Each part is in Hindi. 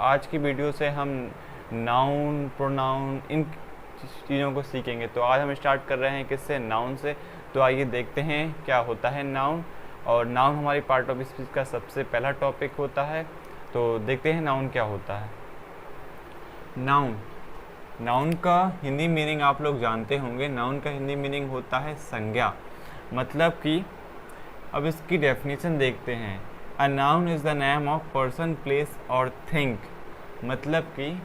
आज की वीडियो से हम नाउन, प्रोनाउन, इन चीज़ों को सीखेंगे। तो आज हम स्टार्ट कर रहे हैं किससे? नाउन से। तो आइए देखते हैं क्या होता है नाउन। और नाउन हमारी पार्ट ऑफ स्पीच का सबसे पहला टॉपिक होता है। तो देखते हैं नाउन क्या होता है। नाउन, नाउन का हिंदी मीनिंग आप लोग जानते होंगे। नाउन का हिंदी मीनिंग होता है संज्ञा। मतलब कि अब इसकी डेफिनेशन देखते हैं। A noun is the name of person, place और थिंग। मतलब कि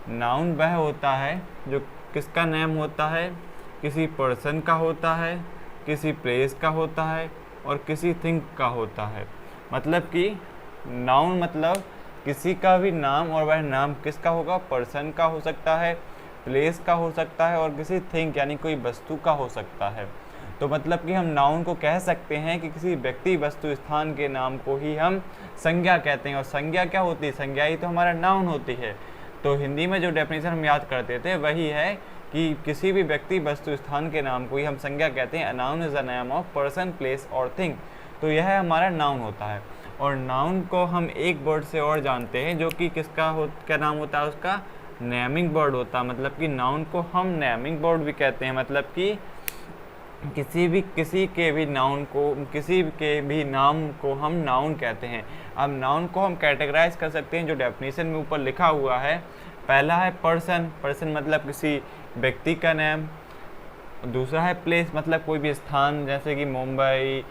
नाउन वह होता है जो किसका नेम होता है, किसी पर्सन का होता है, किसी प्लेस का होता है और किसी थिंग का होता है। मतलब कि नाउन मतलब किसी का भी नाम, और वह नाम किसका होगा? पर्सन का हो सकता है, प्लेस का हो सकता है और किसी थिंग यानी कोई वस्तु का हो सकता है। तो मतलब कि हम नाउन को कह सकते हैं कि किसी व्यक्ति, वस्तु, स्थान के नाम को ही हम संज्ञा कहते हैं। और संज्ञा क्या होती है? संज्ञा ही तो हमारा नाउन होती है। तो हिंदी में जो डेफिनेशन हम याद करते थे वही है कि किसी भी व्यक्ति, वस्तु, स्थान के नाम को ही हम संज्ञा कहते हैं। A noun is the name of person, place और थिंग। तो यह हमारा नाउन होता है। और नाउन को हम एक वर्ड से और जानते हैं जो कि क्या नाम होता है उसका? नेमिंग वर्ड होता है। मतलब कि नाउन को हम नेमिंग वर्ड भी कहते हैं। मतलब कि किसी के भी नाउन को, किसी के भी नाम को हम नाउन कहते हैं। अब नाउन को हम कैटेगराइज कर सकते हैं जो डेफिनेशन में ऊपर लिखा हुआ है। पहला है पर्सन, पर्सन मतलब किसी व्यक्ति का नाम। दूसरा है प्लेस, मतलब कोई भी स्थान, जैसे कि मुंबई,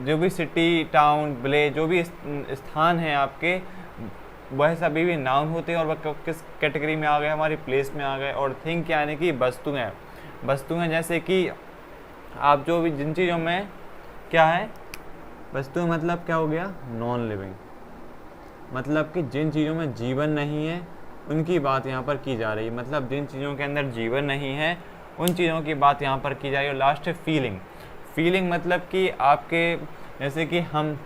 जो भी सिटी, टाउन, विलेज, जो भी स्थान है आपके, वह सभी भी नाउन होते हैं। और वह किस कैटेगरी में आ गए? हमारी प्लेस में आ गए। और थिंग यानी कि वस्तुएं, वस्तुएं जैसे कि आप जो भी जिन चीज़ों में क्या है, वस्तु मतलब क्या हो गया? Non living. मतलब कि जिन चीज़ों में जीवन नहीं है उनकी बात यहाँ पर की जा रही है। मतलब जिन चीज़ों के अंदर जीवन नहीं है उन चीज़ों की बात यहाँ पर की जा रही है। और लास्ट है फीलिंग। फीलिंग मतलब कि आपके, जैसे कि हम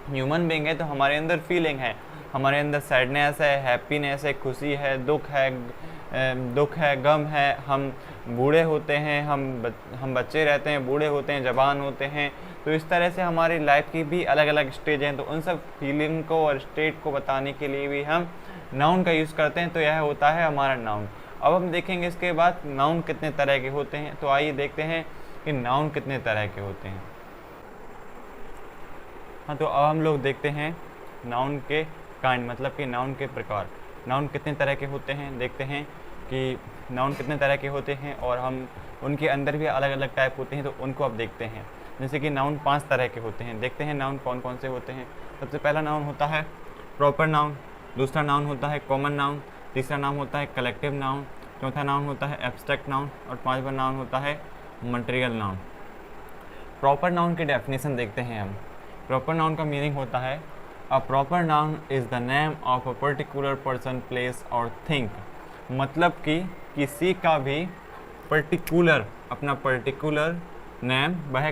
ह्यूमन बीइंग है तो हमारे अंदर फीलिंग है। हमारे अंदर सैडनेस है, हैप्पीनेस है, खुशी है, दुख है, गम है। हम बूढ़े होते हैं, हम बच्चे रहते हैं, बूढ़े होते हैं, जवान होते हैं। तो इस तरह से हमारी लाइफ की भी अलग अलग स्टेज हैं। तो उन सब फीलिंग को और स्टेट को बताने के लिए भी हम नाउन का यूज़ करते हैं। तो यह होता है हमारा नाउन। अब हम देखेंगे इसके बाद नाउन कितने तरह के होते हैं। तो आइए देखते हैं कि नाउन कितने तरह के होते हैं। हाँ, तो अब हम लोग देखते हैं नाउन के काइंड, मतलब कि नाउन के प्रकार। नाउन कितने तरह के होते हैं देखते हैं कि नाउन कितने तरह के होते हैं। और हम उनके अंदर भी अलग अलग टाइप होते हैं, तो उनको अब देखते हैं। जैसे कि नाउन 5 तरह के होते हैं। देखते हैं नाउन कौन कौन से होते हैं। सबसे पहला नाउन होता है प्रॉपर नाउन। दूसरा नाउन होता है कॉमन नाउन। तीसरा नाउन होता है कलेक्टिव नाउन। चौथा नाउन होता है एब्स्ट्रैक्ट नाउन। और पाँचवा नाउन होता है मटेरियल नाउन। प्रॉपर नाउन की डेफिनेशन देखते हैं हम। प्रॉपर नाउन का मीनिंग होता है a proper noun is the name of a particular person, place और थिंग। मतलब कि किसी का भी पर्टिकुलर, अपना पर्टिकुलर नेम, वह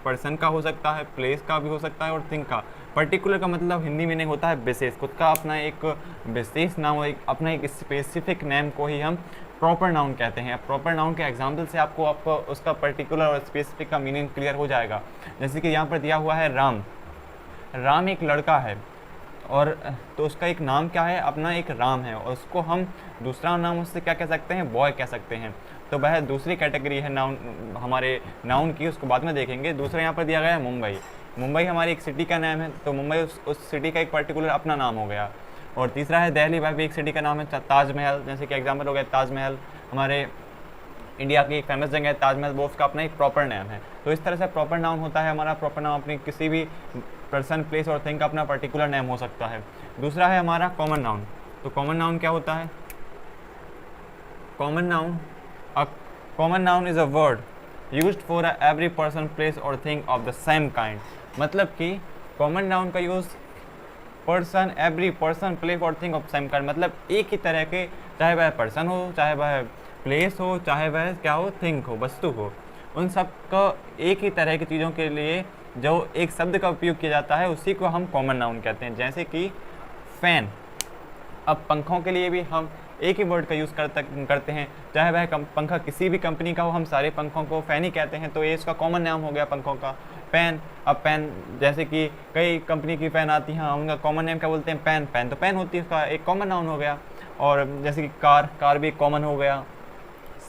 पर्सन का हो सकता है, प्लेस का भी हो सकता है और थिंग का। पर्टिकुलर का मतलब हिंदी मीनिंग होता है विशेष, खुद का अपना एक विशेष नाम, अपना एक स्पेसिफिक नेम को ही हम प्रॉपर नाउन कहते हैं। प्रॉपर नाउन के एग्जाम्पल से आपको उसका पर्टिकुलर और स्पेसिफिक का मीनिंग क्लियर हो जाएगा। जैसे कि यहाँ पर दिया हुआ है राम। राम एक लड़का है, और तो उसका एक नाम क्या है? अपना एक राम है। और उसको हम दूसरा नाम उससे क्या कह सकते हैं? बॉय कह सकते हैं। तो वह दूसरी कैटेगरी है नाउन, हमारे नाउन की, उसको बाद में देखेंगे। दूसरा यहाँ पर दिया गया है मुंबई। मुंबई हमारी एक सिटी का नाम है, तो मुंबई उस सिटी का एक पर्टिकुलर अपना नाम हो गया। और तीसरा है दिल्ली, वह भी एक सिटी का नाम है। ताजमहल, जैसे कि एग्जाम्पल हो गया ताजमहल, हमारे इंडिया की एक फेमस जगह है ताजमहल, वो उसका अपना एक प्रॉपर नाम है। तो इस तरह से प्रॉपर नाउन होता है हमारा। प्रॉपर नाउन अपनी किसी भी पर्सन, प्लेस और थिंग का अपना पर्टिकुलर नेम हो सकता है। दूसरा है हमारा कॉमन नाउन। तो कॉमन नाउन क्या होता है? Common noun is a word used for every person, place और thing of the same kind. मतलब कि कॉमन नाउन का use person, every person, place और थिंग ऑफ सेम काइंड, मतलब एक ही तरह के, चाहे वह पर्सन हो, चाहे वह प्लेस हो, चाहे वह क्या हो, थिंग हो, वस्तु हो, उन सब का एक ही तरह की चीज़ों के लिए जो एक शब्द का उपयोग किया जाता है उसी को हम कॉमन नाउन कहते हैं। जैसे कि फ़ैन, अब पंखों के लिए भी हम एक ही वर्ड का यूज़ करते हैं, चाहे वह पंखा किसी भी कंपनी का हो, हम सारे पंखों को फ़ैन ही कहते हैं, तो ये इसका कॉमन नाम हो गया पंखों का। पेन, अब पेन जैसे कि कई कंपनी की पेन आती हैं, उनका कॉमन नेम क्या बोलते हैं, पेन। पेन तो पेन होती है, उसका एक कॉमन नाउन हो गया। और जैसे कि कार भी कॉमन हो गया।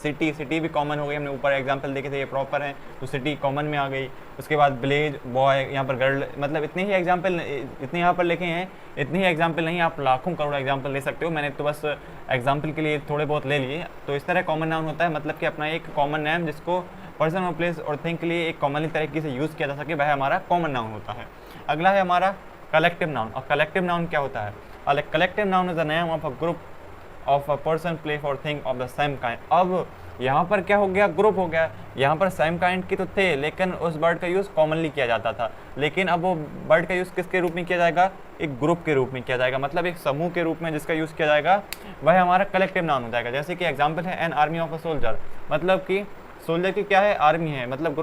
सिटी भी कॉमन हो गई, हमने ऊपर एग्जांपल देखे थे, ये प्रॉपर है तो सिटी कॉमन में आ गई। उसके बाद विलेज, बॉय, यहाँ पर गर्ल, मतलब इतने ही एग्जांपल, इतने यहाँ पर लिखे हैं, इतने ही एग्जांपल नहीं, आप लाखों करोड़ एग्जांपल ले सकते हो, मैंने तो बस एग्जांपल के लिए थोड़े बहुत ले लिए। तो इस तरह कॉमन नाउन होता है, मतलब कि अपना एक कॉमन नेम जिसको पर्सन और प्लेस और थिंग के लिए एक कॉमनली तरीके से यूज़ किया जा सके, वह हमारा कॉमन नाउन होता है। अगला है हमारा कलेक्टिव नाउन। और कलेक्टिव नाउन क्या होता है? Collective noun is a name of a group of a person, place और thing of the same kind. अब यहाँ पर क्या हो गया, ग्रुप हो गया। यहाँ पर सेम काइंड की तो थे, लेकिन उस वर्ड का यूज़ कॉमनली किया जाता था, लेकिन अब वो वर्ड का यूज़ किसके रूप में किया जाएगा, एक ग्रुप के रूप में किया जाएगा, मतलब एक समूह के रूप में जिसका यूज़ किया जाएगा वह हमारा कलेक्टिव नाउन हो जाएगा। जैसे कि एग्जाम्पल है an army of a soldier, मतलब कि सोल्जर की क्या है, आर्मी है, मतलब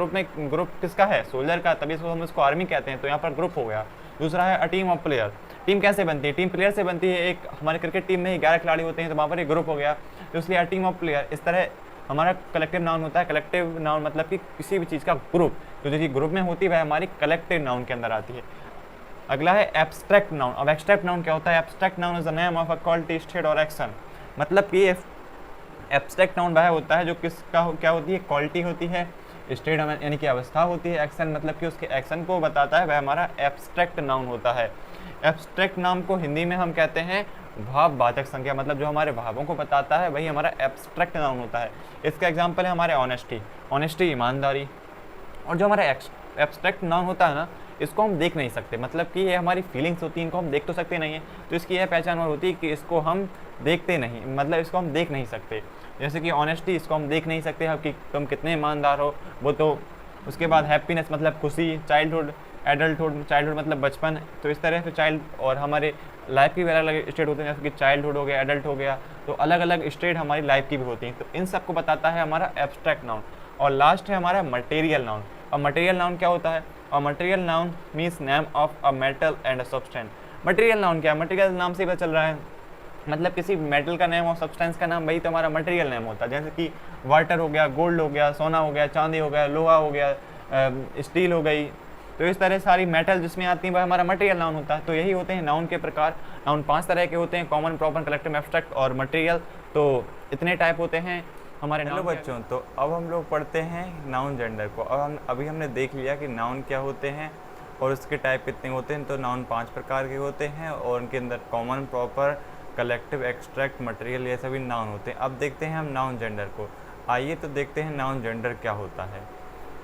ग्रुप किसका है, सोल्जर का, तभी हम उसको आर्मी कहते हैं, तो यहाँ पर ग्रुप हो गया। दूसरा है a team of player. Team कैसे बनती है, टीम प्लेयर से बनती है। एक हमारे क्रिकेट टीम में ही 11 खिलाड़ी होते हैं, तो वहाँ पर एक ग्रुप हो गया, तो इसलिए अ टीम ऑफ प्लेयर। इस तरह हमारा कलेक्टिव नाउन होता है। कलेक्टिव नाउन मतलब कि किसी भी चीज़ का ग्रुप, तो जो चीज़ ग्रुप में होती है वह हमारी कलेक्टिव नाउन के अंदर आती है। अगला है एब्स्ट्रैक्ट नाउन। अब एब्स्ट्रैक्ट नाउन क्या होता है? Abstract noun is the name of a quality, state और एक्शन। मतलब कि एब्स्ट्रैक्ट नाउन वह होता है जो किसका क्या होती है, क्वालिटी होती है, स्टेट यानी कि अवस्था होती है, एक्शन मतलब कि उसके एक्शन को बताता है, वह हमारा एब्स्ट्रैक्ट नाउन होता है। एब्स्ट्रैक्ट नाउन को हिंदी में हम कहते हैं भाववाचक संख्या, मतलब जो हमारे भावों को बताता है वही हमारा एब्स्ट्रैक्ट नाउन होता है। इसका एग्जांपल है हमारे ऑनेस्टी, ईमानदारी। और जो हमारा एब्स्ट्रैक्ट नाउन होता है ना, इसको हम देख नहीं सकते, मतलब कि ये हमारी फीलिंग्स होती हैं, इनको हम देख तो सकते नहीं है, तो इसकी यह पहचान और होती है कि इसको हम देखते नहीं, मतलब इसको हम देख नहीं सकते। जैसे कि ऑनेस्टी, इसको हम देख नहीं सकते कि तुम कितने ईमानदार हो, वो तो। उसके बाद हैप्पीनेस मतलब खुशी, चाइल्डहुड, एडल्टहुड, चाइल्डहुड मतलब बचपन, तो इस तरह से चाइल्ड और हमारे लाइफ की भी अलग अलग स्टेट होते हैं, जैसे कि चाइल्डहुड हो गया, एडल्ट हो गया, तो अलग अलग स्टेट हमारी लाइफ की भी होती हैं, तो इन सबको बताता है हमारा एब्स्ट्रैक्ट नाउन। और लास्ट है हमारा मटेरियल नाउन। और मटेरियल नाउन क्या होता है? और material noun means name of a metal and a substance. Material noun क्या है? मटेरियल नाम से ही पता चल रहा है, मतलब किसी मेटल का नेम और सब्सटेंस का नाम, वही तो हमारा मटेरियल नेम होता है। जैसे कि वाटर हो गया, गोल्ड हो गया, सोना हो गया, चांदी हो गया, लोहा हो गया, स्टील हो गई, तो इस तरह सारी मेटल जिसमें आती है वह हमारा मटेरियल नाउन होता है। तो यही होते हैं नाउन के प्रकार। नाउन 5 तरह के होते हैं, कॉमन, प्रॉपर, कलेक्टिव, एब्स्ट्रैक्ट और मटेरियल। तो इतने टाइप होते हैं हमारे। हेलो बच्चों, तो अब हम लोग पढ़ते हैं नाउन जेंडर को। अभी हमने देख लिया कि नाउन क्या होते हैं और उसके टाइप कितने होते हैं। तो नाउन 5 प्रकार के होते हैं और उनके अंदर common, proper, collective, abstract, material, ये सभी नाउन होते हैं। अब देखते हैं हम नाउन जेंडर को। आइए तो देखते हैं नाउन जेंडर क्या होता है।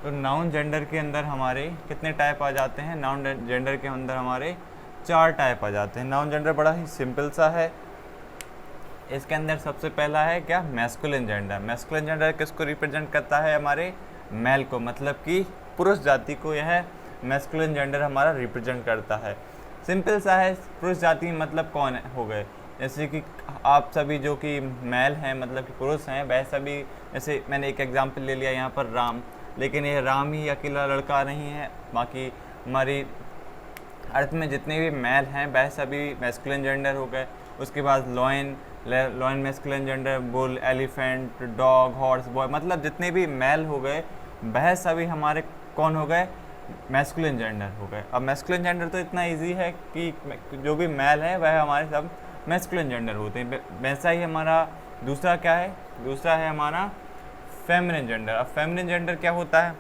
तो नाउन जेंडर के अंदर हमारे कितने टाइप आ जाते हैं? नाउन जेंडर के अंदर हमारे 4 टाइप आ जाते हैं। नाउन जेंडर बड़ा ही सिंपल सा है। इसके अंदर सबसे पहला है क्या? Masculine gender. मैस्कुलिन जेंडर किसको रिप्रेजेंट करता है? हमारे मेल को, मतलब कि पुरुष जाति को यह मैस्कुलिन जेंडर हमारा रिप्रेजेंट करता है। सिंपल सा है। पुरुष जाति मतलब कौन हो गए? जैसे कि आप सभी जो कि मेल हैं, मतलब कि पुरुष हैं, वह सभी, जैसे मैंने एक एग्जांपल ले लिया यहाँ पर राम, लेकिन ये राम ही अकेला लड़का नहीं है, बाकी हमारी अर्थ में जितने भी मेल हैं वह सभी मैस्कुलिन जेंडर हो गए। उसके बाद lion masculine gender, bull, elephant, dog, horse, boy, मतलब जितने भी मेल हो गए वह सभी हमारे कौन हो गए? मैस्कुलिन जेंडर हो गए। अब मैस्कुलिन जेंडर तो इतना इजी है कि जो भी मेल है वह हमारे सब मैस्कुलिन जेंडर होते हैं। वैसा ही हमारा दूसरा क्या है? दूसरा है हमारा फेमिनिन जेंडर। अब फेमिनिन जेंडर क्या होता है?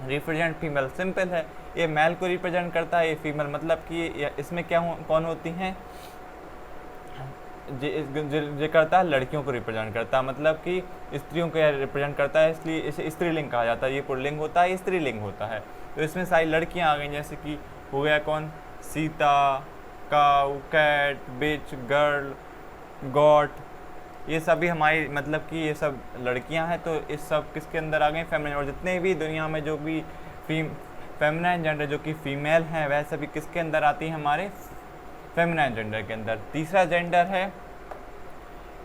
Represent female. सिंपल है, ये मेल को रिप्रेजेंट करता है, ये फीमेल, मतलब कि इसमें क्या कौन होती हैं? जो करता है लड़कियों को रिप्रेजेंट करता है, मतलब कि स्त्रियों को रिप्रेजेंट करता है, इसलिए इसे स्त्रीलिंग कहा जाता है। ये पुल्लिंग होता है, ये स्त्रीलिंग होता है। तो इसमें सारी लड़कियां आ गई, जैसे कि हो गया कौन? सीता, काऊ, कैट, बिच, गर्ल, गॉट, ये सभी हमारी, मतलब कि ये सब लड़कियां हैं। तो इस सब किसके अंदर आ गए? फेमिनिन। और जितने भी दुनिया में जो भी फेमिनिन जेंडर जो कि फीमेल हैं वह सभी किसके अंदर आती हैं? हमारे फेमिनिन जेंडर के अंदर। तीसरा जेंडर है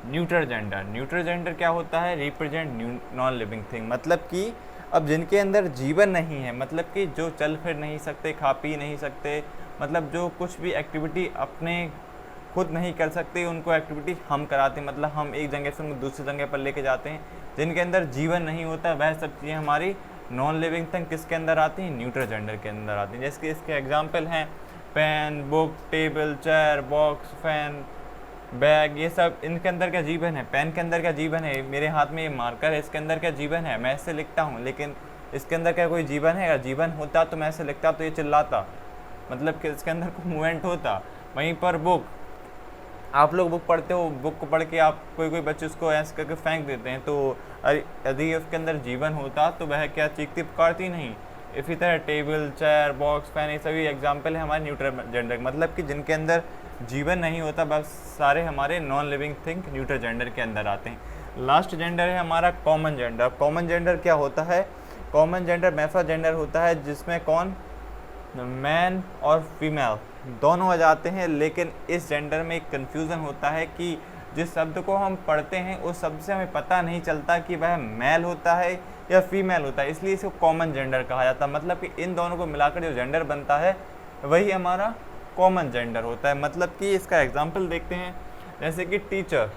न्यूट्रल जेंडर। न्यूट्रल जेंडर क्या होता है? रिप्रेजेंट नॉन लिविंग थिंग, मतलब कि अब जिनके अंदर जीवन नहीं है, मतलब कि जो चल फिर नहीं सकते, खा पी नहीं सकते, मतलब जो कुछ भी एक्टिविटी अपने खुद नहीं कर सकते, उनको एक्टिविटी हम कराते हैं, मतलब हम एक जगह से उनको दूसरी जगह पर लेके जाते हैं। जिनके अंदर जीवन नहीं होता, वह सब चीज़ें हमारी नॉन लिविंग थिंग किसके अंदर आती हैं, न्यूट्रल जेंडर के अंदर आती हैं। जैसे कि इसके एग्जाम्पल हैं pen, book, table, chair, box, fan, bag, ये सब इनके अंदर क्या जीवन है। पेन के अंदर क्या जीवन है, मेरे हाथ में ये मार्कर है, इसके अंदर क्या जीवन है, मैं इससे लिखता हूँ, लेकिन इसके अंदर क्या कोई जीवन है? अगर जीवन होता तो मैं ऐसे लिखता तो ये चिल्लाता, मतलब कि इसके अंदर कोई मूवमेंट होता। वहीं पर बुक, आप लोग बुक पढ़ते हो, बुक को पढ़ के आप कोई बच्चे उसको ऐसे करके फेंक देते हैं, तो यदि उसके अंदर जीवन होता तो वह क्या चीखती पुकारती नहीं। इसी तरह टेबल, चेयर, बॉक्स, फैन, ये सभी एग्जाम्पल है हमारे न्यूट्रल जेंडर, मतलब कि जिनके अंदर जीवन नहीं होता, बस सारे हमारे non living thing neutral gender के अंदर आते हैं। लास्ट जेंडर है हमारा कॉमन जेंडर। कॉमन जेंडर क्या होता है? कॉमन जेंडर वैसा जेंडर होता है जिसमें कौन, मैन और फीमेल दोनों आ जाते हैं, लेकिन इस जेंडर में एक कन्फ्यूज़न होता है कि जिस शब्द को हम पढ़ते हैं उस शब्द से हमें पता नहीं चलता कि वह मेल होता है या फीमेल होता है, इसलिए इसको कॉमन जेंडर कहा जाता है। मतलब कि इन दोनों को मिलाकर जो जेंडर बनता है वही हमारा कॉमन जेंडर होता है। मतलब कि इसका एग्जाम्पल देखते हैं, जैसे कि टीचर।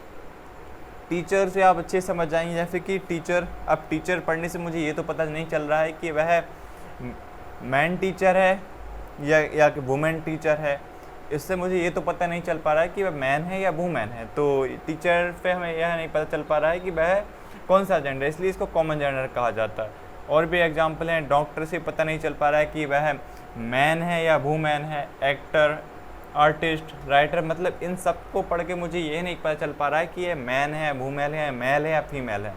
टीचर से आप अच्छे समझ जाएंगे, जैसे कि टीचर, अब टीचर पढ़ने से मुझे ये तो पता नहीं चल रहा है कि वह मैन टीचर है या कि वुमेन टीचर है, इससे मुझे ये तो पता नहीं चल पा रहा है कि वह मैन है या वुमेन है। तो टीचर पे हमें यह नहीं पता चल पा रहा है कि वह कौन सा जेंडर, इसलिए इसको कॉमन जेंडर कहा जाता है। और भी एग्जाम्पल हैं, डॉक्टर से पता नहीं चल पा रहा है कि वह मैन है या वुमेन है। एक्टर, आर्टिस्ट, राइटर, मतलब इन सब को पढ़ के मुझे ये नहीं पता चल पा रहा है कि ये मैन है, वुमेन है, मेल है या फीमेल है।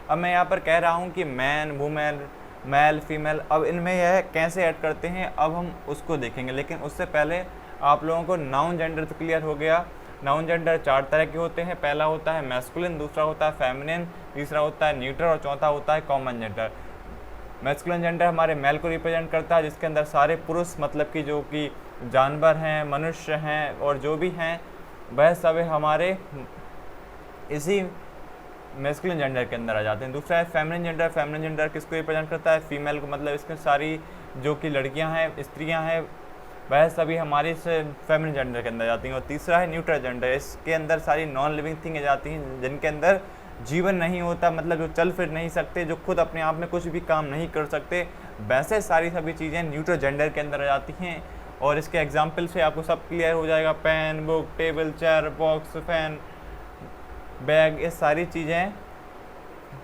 अब मैं यहाँ पर कह रहा हूँ कि मैन, वुमेन, मेल, फीमेल, अब इनमें यह कैसे ऐड करते हैं अब हम उसको देखेंगे, लेकिन उससे पहले आप लोगों को नाउन जेंडर तो क्लियर हो गया। नाउन जेंडर 4 तरह के होते हैं। पहला होता है मैस्कुलिन, दूसरा होता है फेमिनिन, तीसरा होता है न्यूट्रल और चौथा होता है कॉमन जेंडर। मैस्कुलिन जेंडर हमारे मेल को रिप्रेजेंट करता है, जिसके अंदर सारे पुरुष, मतलब कि जो कि जानवर हैं, मनुष्य हैं और जो भी हैं वह सब हमारे इसी मैस्कुलिन जेंडर के अंदर आ जाते हैं। दूसरा है फेमिनिन जेंडर। फेमिनिन जेंडर किसको रिप्रेजेंट करता है? फीमेल को, मतलब इसमें सारी जो कि लड़कियां हैं, स्त्रियां हैं, वह सभी हमारी से फेमिनिन जेंडर के अंदर जाती हैं। और तीसरा है न्यूट्रल जेंडर। इसके अंदर सारी नॉन लिविंग थिंग जाती हैं जिनके अंदर जीवन नहीं होता, मतलब जो चल फिर नहीं सकते, जो खुद अपने आप में कुछ भी काम नहीं कर सकते, वैसे सारी सभी चीज़ें न्यूट्रल जेंडर के अंदर आ जाती हैं। और इसके एग्जाम्पल से आपको सब क्लियर हो जाएगा। Pen, book, table, chair, box, fan, bag, ये सारी चीज़ें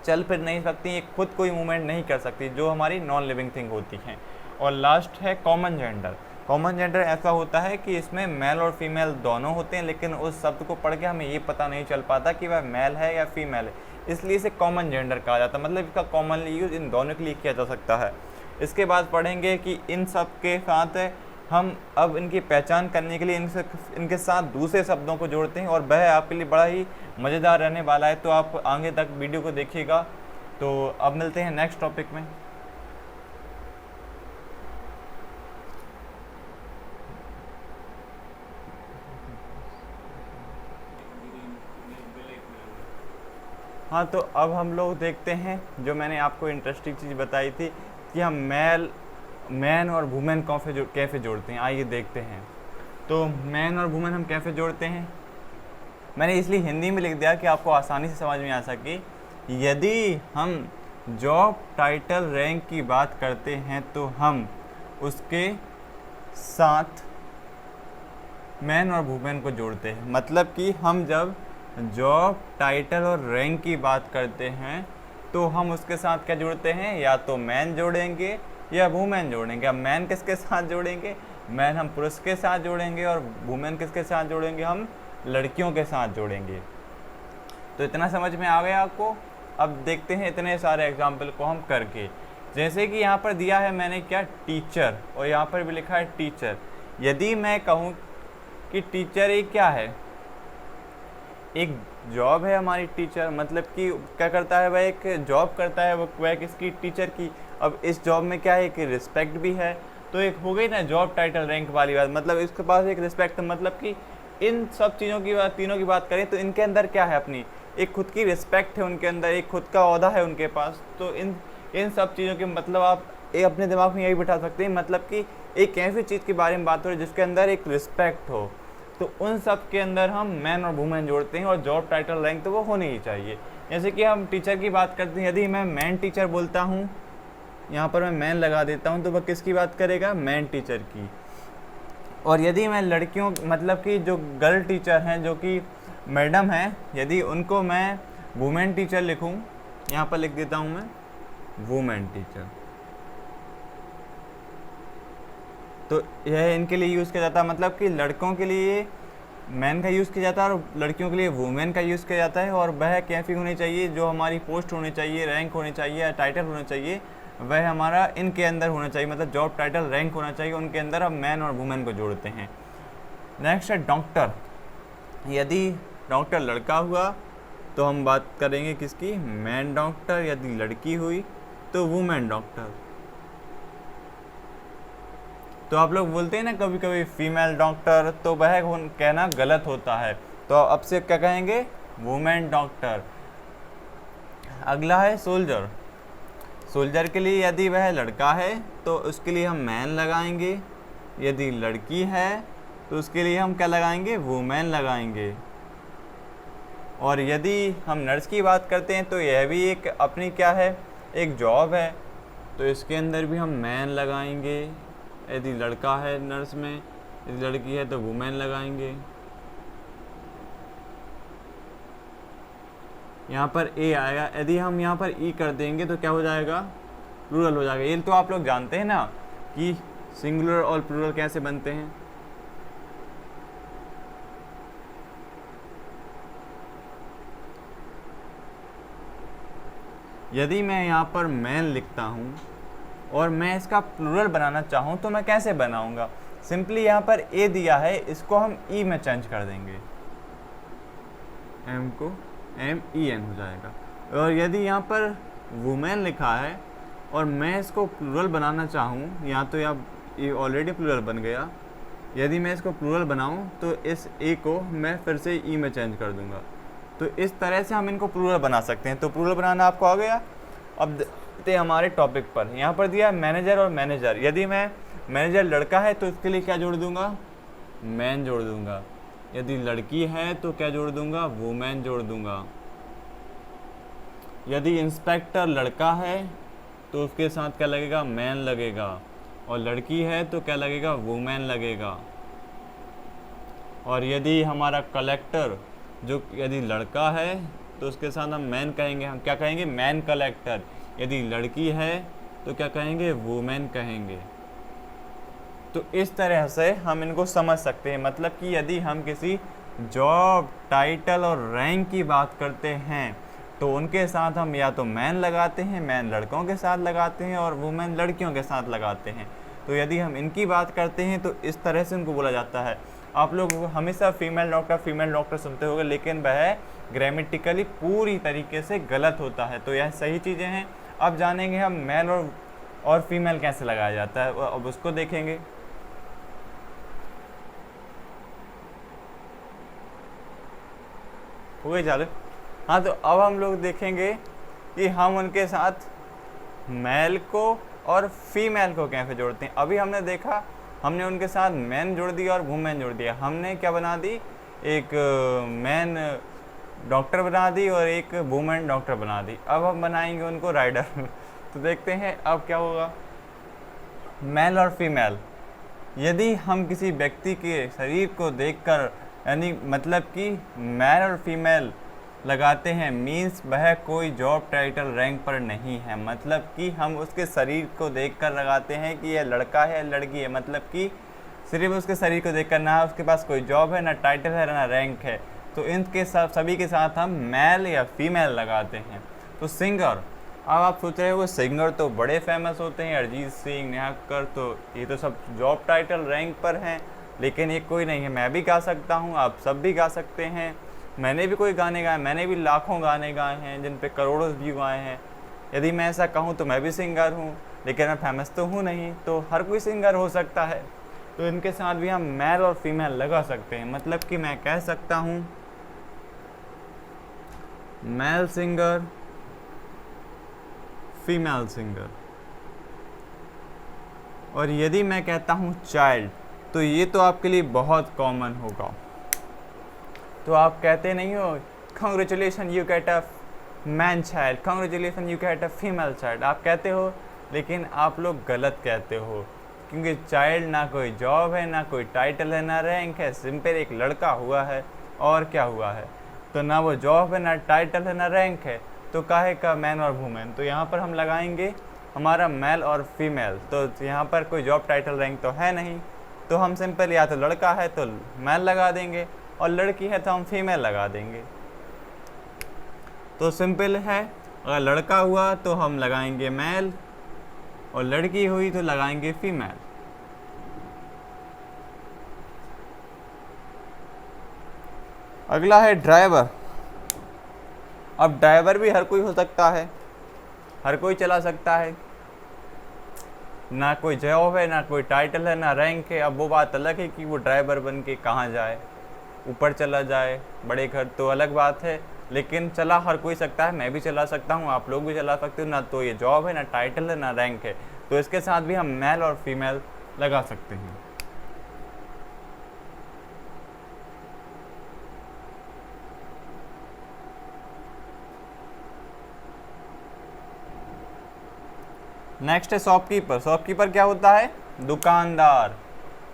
चल फिर नहीं सकती, ये खुद कोई मूवमेंट नहीं कर सकती, जो हमारी नॉन लिविंग थिंग होती हैं। और लास्ट है कॉमन जेंडर। कॉमन जेंडर ऐसा होता है कि इसमें मेल और फीमेल दोनों होते हैं, लेकिन उस शब्द को पढ़ के हमें ये पता नहीं चल पाता कि वह मेल है या फीमेल है, इसलिए इसे कॉमन जेंडर कहा जाता है। मतलब इसका कॉमनली यूज़ इन दोनों के लिए किया जा सकता है। इसके बाद पढ़ेंगे कि इन सब के साथ हम अब इनकी पहचान करने के लिए इनके साथ दूसरे शब्दों को जोड़ते हैं, और वह आपके लिए बड़ा ही मज़ेदार रहने वाला है, तो आप आगे तक वीडियो को देखिएगा। तो अब मिलते हैं नेक्स्ट टॉपिक में। हाँ, तो अब हम लोग देखते हैं जो मैंने आपको इंटरेस्टिंग चीज़ बताई थी कि हम मैन और वुमेन कैसे जोड़ते हैं। आइए देखते हैं। तो मैन और वुमेन हम कैसे जोड़ते हैं, मैंने इसलिए हिंदी में लिख दिया कि आपको आसानी से समझ में आ सके। यदि हम जॉब टाइटल रैंक की बात करते हैं तो हम उसके साथ मैन और वुमेन को जोड़ते हैं। मतलब कि हम जब जॉब टाइटल और रैंक की बात करते हैं तो हम उसके साथ क्या जोड़ते हैं, या तो मैन जोड़ेंगे या वुमेन जोड़ेंगे। अब मैन किसके साथ जोड़ेंगे? मैन हम पुरुष के साथ जोड़ेंगे, और वुमेन किसके साथ जोड़ेंगे? हम लड़कियों के साथ जोड़ेंगे। तो इतना समझ में आ गया आपको। अब देखते हैं इतने सारे एग्जाम्पल को हम करके। जैसे कि यहाँ पर दिया है मैंने क्या, टीचर, और यहाँ पर भी लिखा है टीचर। यदि मैं कहूँ कि टीचर एक क्या है, एक जॉब है हमारी टीचर, मतलब कि क्या करता है, वह एक जॉब करता है, वह किसकी, टीचर की। अब इस जॉब में क्या है, एक रिस्पेक्ट भी है, तो एक हो गई ना जॉब टाइटल रैंक वाली बात, मतलब इसके पास एक रिस्पेक्ट, मतलब कि इन सब चीज़ों की बात, तीनों की बात करें तो इनके अंदर क्या है, अपनी एक खुद की रिस्पेक्ट है, उनके अंदर एक खुद का ओहदा है उनके पास। तो इन सब चीज़ों के मतलब आप अपने दिमाग में यही बिठा सकते हैं, मतलब कि एक ऐसी चीज़ के बारे में बात हो रही है जिसके अंदर एक रिस्पेक्ट हो, तो उन सब के अंदर हम मैन और वुमेन जोड़ते हैं और जॉब टाइटल रैंक तो वो होनी ही चाहिए। जैसे कि हम टीचर की बात करते हैं, यदि मैं मैन टीचर बोलता हूँ, यहाँ पर मैं मैन लगा देता हूँ, तो वह किसकी बात करेगा? मैन टीचर की। और यदि मैं लड़कियों मतलब कि जो गर्ल टीचर हैं, जो कि मैडम हैं, यदि उनको मैं वुमेन टीचर लिखूँ, यहाँ पर लिख देता हूँ मैं वुमेन टीचर, तो यह इनके लिए यूज़ किया जाता है। मतलब कि लड़कों के लिए मैन का यूज़ किया जाता है और लड़कियों के लिए वुमेन का यूज़ किया जाता है। और वह कैसी होनी चाहिए, जो हमारी पोस्ट होनी चाहिए, रैंक होनी चाहिए या टाइटल होना चाहिए, वह हमारा इनके अंदर होना चाहिए, मतलब जॉब टाइटल रैंक होना चाहिए, उनके अंदर हम मैन और वुमेन को जोड़ते हैं। नेक्स्ट है डॉक्टर। यदि डॉक्टर लड़का हुआ तो हम बात करेंगे किसकी? Man doctor. यदि लड़की हुई तो वुमेन डॉक्टर। तो आप लोग बोलते हैं ना कभी कभी फीमेल डॉक्टर, तो वह कहना गलत होता है, तो अब से क्या कहेंगे? Women doctor. अगला है सोल्जर। सोल्जर के लिए यदि वह लड़का है तो उसके लिए हम मैन लगाएंगे, यदि लड़की है तो उसके लिए हम क्या लगाएंगे? वुमेन लगाएंगे। और यदि हम नर्स की बात करते हैं तो यह भी एक अपनी क्या है? एक जॉब है, तो इसके अंदर भी हम मैन लगाएंगे। यदि लड़का है नर्स में, यदि लड़की है तो वुमेन लगाएंगे। यहाँ पर ए आएगा, यदि हम यहाँ पर ई कर देंगे तो क्या हो जाएगा? प्लूरल हो जाएगा। ये तो आप लोग जानते हैं ना कि सिंगुलर और प्लूरल कैसे बनते हैं। यदि मैं यहाँ पर मैन लिखता हूँ और मैं इसका प्लूरल बनाना चाहूँ तो मैं कैसे बनाऊँगा? सिंपली यहाँ पर ए दिया है, इसको हम ई में चेंज कर देंगे, एम को MEN हो जाएगा। और यदि यहाँ पर वुमेन लिखा है और मैं इसको प्लूरल बनाना चाहूँ, या तो ये ऑलरेडी प्लूरल बन गया, यदि मैं इसको प्लूरल बनाऊँ तो इस ए को मैं फिर से ई में चेंज कर दूँगा। तो इस तरह से हम इनको प्लूरल बना सकते हैं। तो प्लूरल बनाना आपको आ गया। अब देखते हैं हमारे टॉपिक पर। यहाँ पर दिया मैनेजर और मैनेजर। यदि मैं मैनेजर लड़का है तो इसके लिए क्या जोड़ दूँगा? मैन जोड़ दूँगा। यदि लड़की है तो क्या जोड़ दूँगा? वुमेन जोड़ दूँगा। यदि इंस्पेक्टर लड़का है तो उसके साथ क्या लगेगा? मैन लगेगा। और लड़की है तो क्या लगेगा? वुमेन लगेगा। और यदि हमारा कलेक्टर जो यदि लड़का है तो उसके साथ हम मैन कहेंगे। हम क्या कहेंगे? Man collector. यदि लड़की है तो क्या कहेंगे? वुमेन कहेंगे। तो इस तरह से हम इनको समझ सकते हैं। मतलब कि यदि हम किसी जॉब टाइटल और रैंक की बात करते हैं तो उनके साथ हम या तो मैन लगाते हैं, मैन लड़कों के साथ लगाते हैं, और वुमेन लड़कियों के साथ लगाते हैं। तो यदि हम इनकी बात करते हैं तो इस तरह से उनको बोला जाता है। आप लोग हमेशा फीमेल डॉक्टर सुनते होंगे, लेकिन वह ग्रामेटिकली पूरी तरीके से गलत होता है। तो यह सही चीज़ें हैं। अब जानेंगे हम मेल और फीमेल कैसे लगाया जाता है, अब उसको देखेंगे। हो गई चालू? हाँ, तो अब हम लोग देखेंगे कि हम उनके साथ मेल को और फीमेल को कैसे जोड़ते हैं। अभी हमने देखा, हमने उनके साथ मैन जोड़ दिया और वुमेन जोड़ दिया। हमने क्या बना दी? एक मैन डॉक्टर बना दी और एक वुमेन डॉक्टर बना दी। अब हम बनाएंगे उनको राइडर। तो देखते हैं अब क्या होगा। मेल और फीमेल, यदि हम किसी व्यक्ति के शरीर को देखकर, यानी मतलब कि मेल और फीमेल लगाते हैं, मीन्स वह कोई जॉब टाइटल रैंक पर नहीं है। मतलब कि हम उसके शरीर को देखकर लगाते हैं कि यह लड़का है लड़की है। मतलब कि सिर्फ उसके शरीर को देखकर, ना उसके पास कोई जॉब है, ना टाइटल है, ना रैंक है। तो इनके सभी के साथ हम मेल या फीमेल लगाते हैं। तो सिंगर, अब आप सोच रहे हो सिंगर तो बड़े फेमस होते हैं, अरिजीत सिंह, नेहा कक्कड़, तो ये तो सब जॉब टाइटल रैंक पर हैं, लेकिन ये कोई नहीं है। मैं भी गा सकता हूँ, आप सब भी गा सकते हैं। मैंने भी कोई गाने गाए, मैंने भी लाखों गाने गाए हैं जिन पे करोड़ों व्यू आए हैं। यदि मैं ऐसा कहूँ तो मैं भी सिंगर हूँ, लेकिन मैं फेमस तो हूँ नहीं। तो हर कोई सिंगर हो सकता है। तो इनके साथ भी हम मेल और फीमेल लगा सकते हैं। मतलब कि मैं कह सकता हूँ मेल सिंगर, फीमेल सिंगर। और यदि मैं कहता हूँ चाइल्ड, तो ये तो आपके लिए बहुत कॉमन होगा। तो आप कहते नहीं हो congratulation you get a man child, congratulation you get a female child, आप कहते हो, लेकिन आप लोग गलत कहते हो, क्योंकि चाइल्ड ना कोई जॉब है, ना कोई टाइटल है, ना रैंक है, सिंपल एक लड़का हुआ है, और क्या हुआ है, तो ना वो जॉब है, ना टाइटल है, ना रैंक है, तो काहे का मैन और वुमेन। तो यहाँ पर हम लगाएंगे हमारा मेल और फीमेल, तो यहाँ पर कोई जॉब टाइटल रैंक तो है नहीं, तो हम सिंपल या तो लड़का है तो मेल लगा देंगे, और लड़की है तो हम फीमेल लगा देंगे। तो सिंपल है, अगर लड़का हुआ तो हम लगाएंगे मेल, और लड़की हुई तो लगाएंगे फीमेल। अगला है ड्राइवर। अब ड्राइवर भी हर कोई हो सकता है, हर कोई चला सकता है, ना कोई जॉब है, ना कोई टाइटल है, ना रैंक है। अब वो बात अलग है कि वो ड्राइवर बन के कहाँ जाए, ऊपर चला जाए बड़े घर, तो अलग बात है, लेकिन चला हर कोई सकता है, मैं भी चला सकता हूँ, आप लोग भी चला सकते हो। ना तो ये जॉब है, ना टाइटल है, ना रैंक है, तो इसके साथ भी हम मेल और फीमेल लगा सकते हैं। नेक्स्ट है शॉपकीपर। शॉपकीपर क्या होता है? दुकानदार।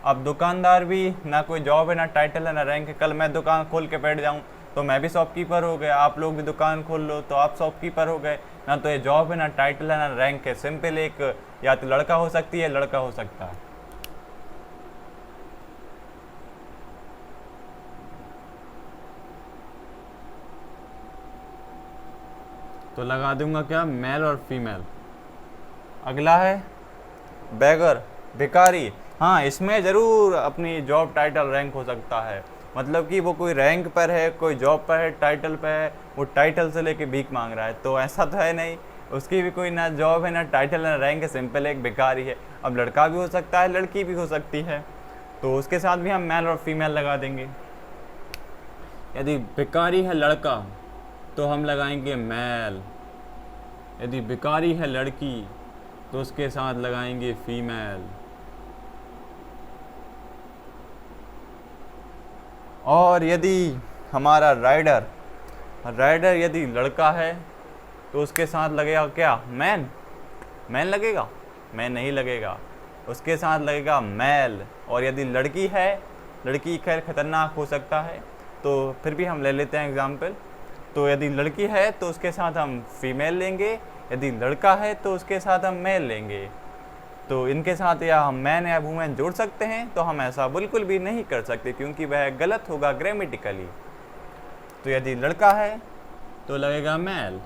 अब दुकानदार भी ना कोई जॉब है, ना टाइटल है, ना रैंक है। कल मैं दुकान खोल के बैठ जाऊं तो मैं भी शॉपकीपर हो गया, आप लोग भी दुकान खोल लो तो आप शॉपकीपर हो गए। ना तो ये जॉब है, ना टाइटल है, ना रैंक है, सिंपल एक या तो लड़का हो सकती है, लड़का हो सकता है। तो लगा दूंगा क्या? मेल और फीमेल। अगला है बेगर, भिखारी। हाँ, इसमें ज़रूर अपनी जॉब टाइटल रैंक हो सकता है, मतलब कि वो कोई रैंक पर है, कोई जॉब पर है, टाइटल पर है, वो टाइटल से लेके भीख मांग रहा है, तो ऐसा तो है नहीं, उसकी भी कोई ना जॉब है, ना टाइटल, ना रैंक है, सिंपल एक भिखारी है। अब लड़का भी हो सकता है, लड़की भी हो सकती है, तो उसके साथ भी हम मेल और फीमेल लगा देंगे। यदि भिखारी है लड़का तो हम लगाएंगे मेल, यदि भिखारी है लड़की तो उसके साथ लगाएंगे फीमेल। और यदि हमारा राइडर, राइडर यदि लड़का है तो उसके साथ लगेगा क्या? मैन। मैन लगेगा? मैन नहीं लगेगा, उसके साथ लगेगा मेल। और यदि लड़की है, लड़की खैर खतरनाक हो सकता है, तो फिर भी हम ले लेते हैं एग्जाम्पल। तो यदि लड़की है तो उसके साथ हम फीमेल लेंगे, यदि लड़का है तो उसके साथ हम मेल लेंगे। तो इनके साथ या हम मैन या वुमेन जोड़ सकते हैं, तो हम ऐसा बिल्कुल भी नहीं कर सकते, क्योंकि वह गलत होगा ग्रामेटिकली। तो यदि लड़का है तो लगेगा मेल,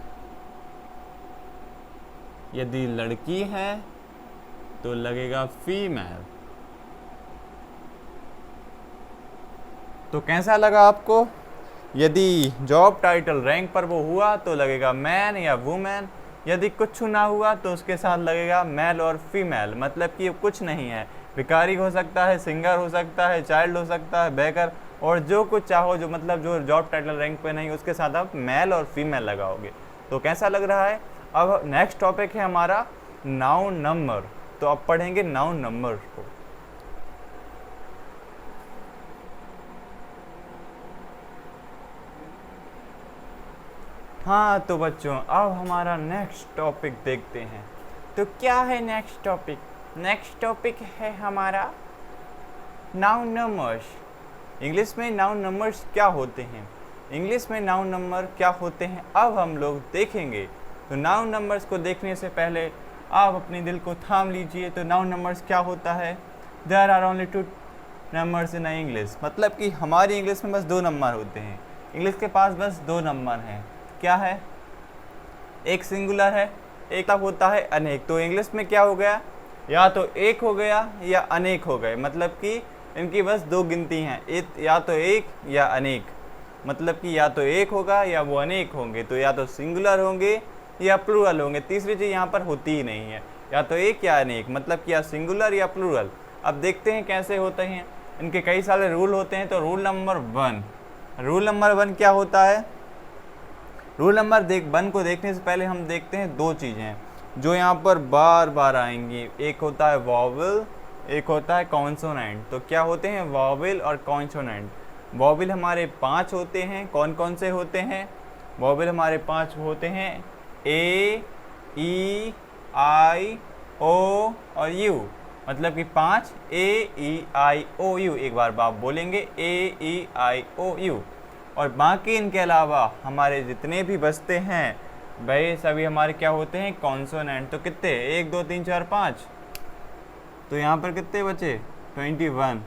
यदि लड़की है तो लगेगा फीमेल। तो कैसा लगा आपको? यदि जॉब टाइटल रैंक पर वो हुआ तो लगेगा मैन या वुमेन, यदि कुछ ना हुआ तो उसके साथ लगेगा मेल और फीमेल, मतलब कि कुछ नहीं है, भिखारी हो सकता है, सिंगर हो सकता है, चाइल्ड हो सकता है, बेकर, और जो कुछ चाहो, जो मतलब जो जॉब टाइटल रैंक पे नहीं, उसके साथ आप मेल और फीमेल लगाओगे। तो कैसा लग रहा है? अब नेक्स्ट टॉपिक है हमारा नाउन नंबर। तो अब पढ़ेंगे नाउन नंबर को। हाँ तो बच्चों, अब हमारा नेक्स्ट टॉपिक देखते हैं। तो क्या है नेक्स्ट टॉपिक? नेक्स्ट टॉपिक है हमारा नाउन नंबर्स। इंग्लिश में नाउन नंबर्स क्या होते हैं, इंग्लिश में नाउन नंबर क्या होते हैं, अब हम लोग देखेंगे। तो नाउन नंबर्स को देखने से पहले आप अपने दिल को थाम लीजिए। तो नाउन नंबर्स क्या होता है? There are only 2 numbers in English, मतलब कि हमारी इंग्लिश में बस 2 नंबर होते हैं। इंग्लिश के पास बस 2 नंबर हैं। क्या है? एक सिंगुलर है, एक होता है अनेक। तो इंग्लिश में क्या हो गया? या तो एक हो गया या अनेक हो गए, मतलब कि इनकी बस 2 गिनती हैं, या तो एक या अनेक, मतलब कि या तो एक होगा या वो अनेक होंगे। तो या तो सिंगुलर होंगे या प्लूरल होंगे, तीसरी चीज़ यहाँ पर होती ही नहीं है, या तो एक या अनेक, मतलब कि या सिंगुलर या प्लूरल। अब देखते हैं कैसे होते हैं, इनके कई सारे रूल होते हैं। तो रूल नंबर 1 क्या होता है? रूल नंबर 1 को देखने से पहले हम देखते हैं 2 चीज़ें जो यहाँ पर बार बार आएंगी। एक होता है वॉवल, एक होता है कॉन्सोनेंट। तो क्या होते हैं वॉवल और कॉन्सोनेंट? वॉवेल हमारे 5 होते हैं। कौन कौन से होते हैं? वॉवेल हमारे 5 होते हैं, ए, ई, आई, ओ और यू। मतलब कि 5 ए, ई, आई, ओ, यू। एक बार आप बोलेंगे ए, ई, आई, ओ, यू। और बाकी इनके अलावा हमारे जितने भी बचते हैं भाई सभी हमारे क्या होते हैं? कॉन्सोनेंट। तो कितने? 1 2 3 4 5। तो यहाँ पर कितने बचे? 21।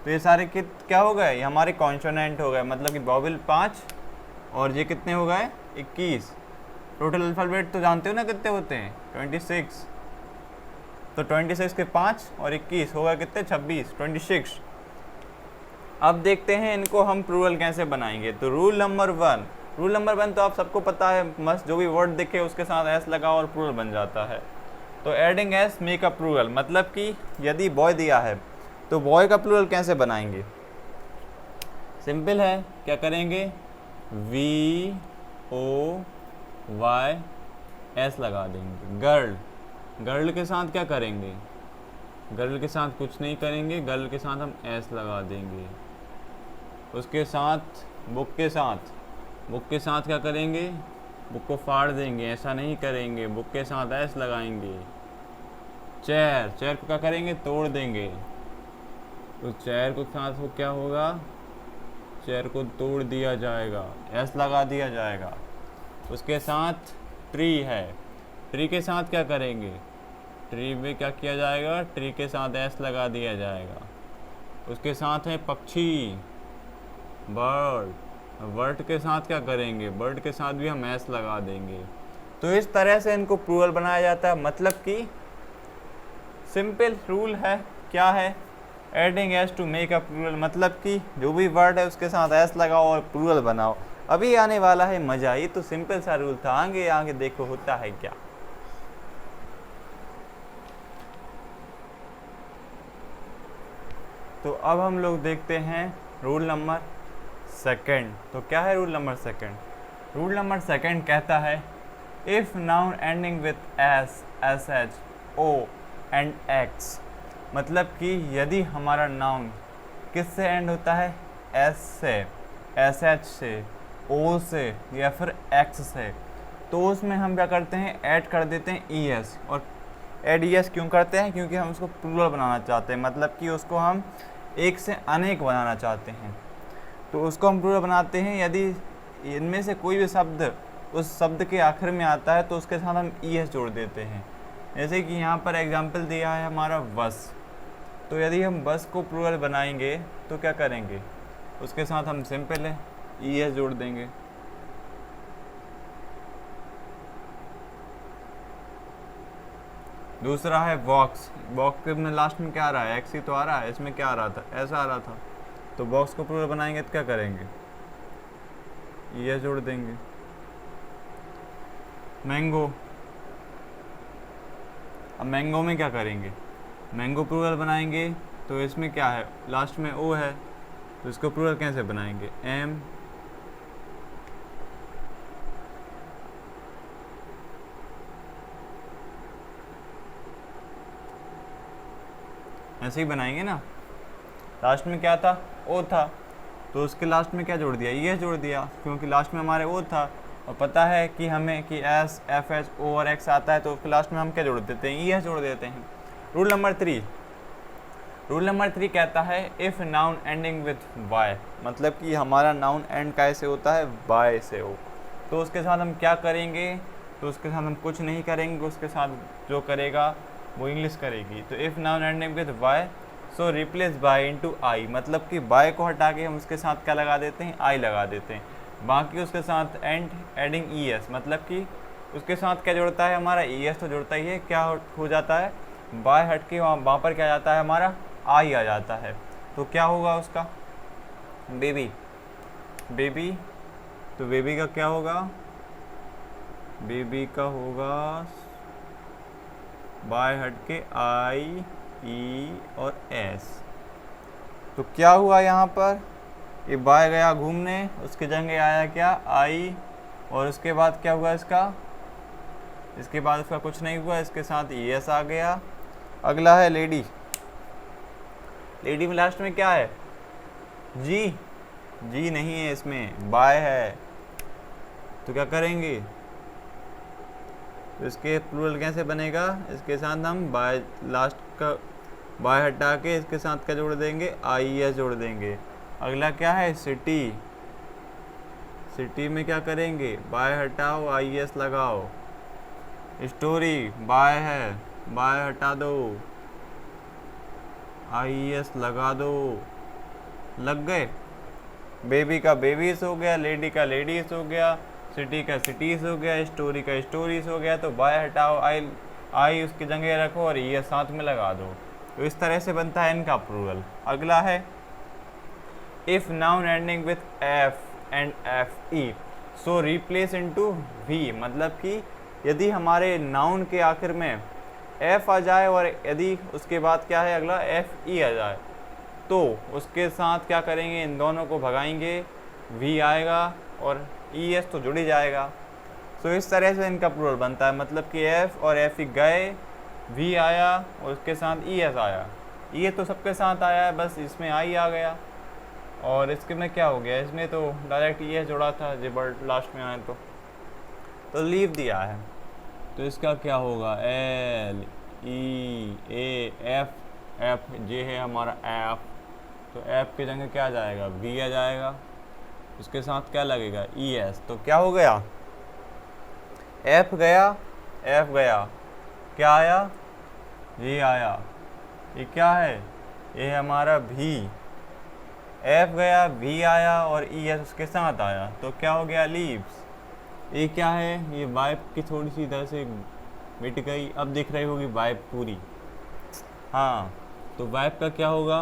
तो ये सारे क्या हो गए? ये हमारे कॉन्सोनेंट हो गए। मतलब कि वॉवेल 5 और ये कितने हो गए? 21। टोटल अल्फ़ाबेट तो जानते हो ना कितने होते हैं? 26। तो 26 के 5 और 21 होगा कितने? 26, 26। अब देखते हैं इनको हम प्लूरल कैसे बनाएंगे। तो रूल नंबर 1 तो आप सबको पता है, मस्त जो भी वर्ड दिखे उसके साथ एस लगाओ और प्लूरल बन जाता है। तो adding S make a plural, मतलब कि यदि बॉय दिया है तो बॉय का प्लूरल कैसे बनाएंगे? सिंपल है, क्या करेंगे? वी ओ वाई एस लगा देंगे। गर्ल के साथ क्या करेंगे? गर्ल के साथ कुछ नहीं करेंगे, गर्ल के साथ हम एस लगा देंगे। उसके साथ बुक के साथ क्या करेंगे? बुक को फाड़ देंगे, ऐसा नहीं करेंगे, बुक के साथ एस लगाएंगे। चेयर को क्या करेंगे? तोड़ देंगे। तो चेयर को साथ वो क्या होगा? चेयर को तोड़ दिया जाएगा, एस लगा दिया जाएगा। उसके साथ ट्री है, ट्री के साथ क्या करेंगे? ट्री में क्या किया जाएगा? ट्री के साथ एस लगा दिया जाएगा। उसके साथ है पक्षी, बर्ड के साथ क्या करेंगे? बर्ड के साथ भी हम एस लगा देंगे। तो इस तरह से इनको प्लूरल बनाया जाता है। मतलब कि सिंपल रूल है, क्या है? Adding S to make a plural. मतलब कि जो भी वर्ड है उसके साथ एस लगाओ और प्लूरल बनाओ। अभी आने वाला है मजा। ये तो सिंपल सा रूल था, आगे देखो होता है क्या। तो अब हम लोग देखते हैं रूल नंबर 2। तो क्या है रूल नंबर 2? रूल नंबर 2 कहता है if noun ending with S, S H, O and X. मतलब कि यदि हमारा नाउन किससे एंड होता है? एस से, एस एच से, ओ से या फिर एक्स से, तो उसमें हम क्या करते हैं? ऐड कर देते हैं ई एस। और ऐड ई एस क्यों करते हैं? क्योंकि हम उसको प्लूरल बनाना चाहते हैं। मतलब कि उसको हम एक से अनेक बनाना चाहते हैं। तो उसको हम प्लूरल बनाते हैं यदि इनमें से कोई भी शब्द उस शब्द के आखिर में आता है तो उसके साथ हम ई एस जोड़ देते हैं। जैसे कि यहाँ पर एग्जाम्पल दिया है हमारा बस। तो यदि हम बस को प्लूरल बनाएंगे तो क्या करेंगे? उसके साथ हम सिंपल है ई एस जोड़ देंगे। दूसरा है बॉक्स। बॉक्स में लास्ट में क्या आ रहा है? एक्स ही तो आ रहा है। इसमें क्या आ रहा था? ऐसा आ रहा था। तो बॉक्स को प्लूरल बनाएंगे तो क्या करेंगे? ई एस जोड़ देंगे। मैंगो। अब मैंगो में क्या करेंगे? मैंगो प्लूरल बनाएंगे तो इसमें क्या है? लास्ट में ओ है, तो इसको प्लूरल कैसे बनाएंगे? एम। ऐसे ही बनाएंगे ना। लास्ट में क्या था? ओ था, तो उसके लास्ट में क्या जोड़ दिया? ई एस जोड़ दिया, क्योंकि लास्ट में हमारे ओ था और पता है कि हमें कि एस, एफ एच, ओ और एक्स आता है, तो उसके लास्ट में हम क्या जोड़ देते हैं? ई एस जोड़ देते हैं। रूल नंबर 3 कहता है if noun ending with Y. मतलब कि हमारा नाउन एंड कैसे होता है? वाई से हो। तो उसके साथ हम क्या करेंगे? तो उसके साथ हम कुछ नहीं करेंगे, उसके साथ जो करेगा वो इंग्लिश करेगी। तो if noun ending with Y so replace by into I. मतलब कि बाय को हटा के हम उसके साथ क्या लगा देते हैं? आई लगा देते हैं। बाकी उसके साथ एडिंग ई एस। मतलब कि उसके साथ क्या जुड़ता है हमारा? ई एस तो जुड़ता ही है। क्या हो जाता है? बाय हट के वहाँ पर क्या जाता है हमारा? आई आ जाता है। तो क्या होगा उसका? बेबी। तो बेबी का क्या होगा? बेबी का होगा बाय हट के आई, ई और एस। तो क्या हुआ यहाँ पर? ये बाय गया घूमने, उसके जगह आया क्या? आई। और उसके बाद क्या हुआ इसका? इसके बाद उसका कुछ नहीं हुआ, इसके साथ ई एस आ गया। अगला है लेडी। लेडी में लास्ट में क्या है? जी। जी नहीं है इसमें, बाय है। तो क्या करेंगे, तो इसके प्लूरल कैसे बनेगा, इसके साथ हम बाय लास्ट का बाय हटा के इसके साथ क्या जोड़ देंगे, आई एस जोड़ देंगे। अगला क्या है, सिटी। सिटी में क्या करेंगे, बाय हटाओ आई एस लगाओ। स्टोरी बाय है, बाय हटा दो आई एस लगा दो। लग गए। बेबी का बेबीज हो गया, लेडी का लेडीज हो गया, सिटी का सिटीज हो गया, स्टोरी का स्टोरीज हो गया। तो बाय हटाओ आई उसकी जगह रखो और ये साथ में लगा दो। तो इस तरह से बनता है इनका प्लूरल। अगला है if noun ending with F and F E so replace into V. मतलब कि यदि हमारे नाउन के आखिर में एफ आ जाए और यदि उसके बाद क्या है अगला एफ ई आ जाए, तो उसके साथ क्या करेंगे, इन दोनों को भगाएंगे, वी आएगा और ई एस तो जुड़ ही जाएगा। तो इस तरह से इनका प्लूरल बनता है। मतलब कि एफ और एफ ई गए, वी आया और उसके साथ ई एस आया। ये तो सबके साथ आया है, बस इसमें आई आ गया। और इसके में क्या हो गया, इसमें तो डायरेक्ट ई एस जोड़ा था, जे वर्ड लास्ट में आए तो लीव दिया है। तो इसका क्या होगा, L E A F, F J है हमारा एफ, तो एफ की जगह क्या आ जाएगा, वी आ जाएगा। उसके साथ क्या लगेगा, ई एस। तो क्या हो गया, एफ गया, एफ गया, क्या आया, वी आया। ये क्या है, ये है हमारा भी। एफ गया, वी आया और ई एस उसके साथ आया, तो क्या हो गया, लीव्स। ये क्या है, ये वाइप की थोड़ी सी इधर से मिट गई, अब दिख रही होगी वाइप पूरी। हाँ, तो वाइप का क्या होगा,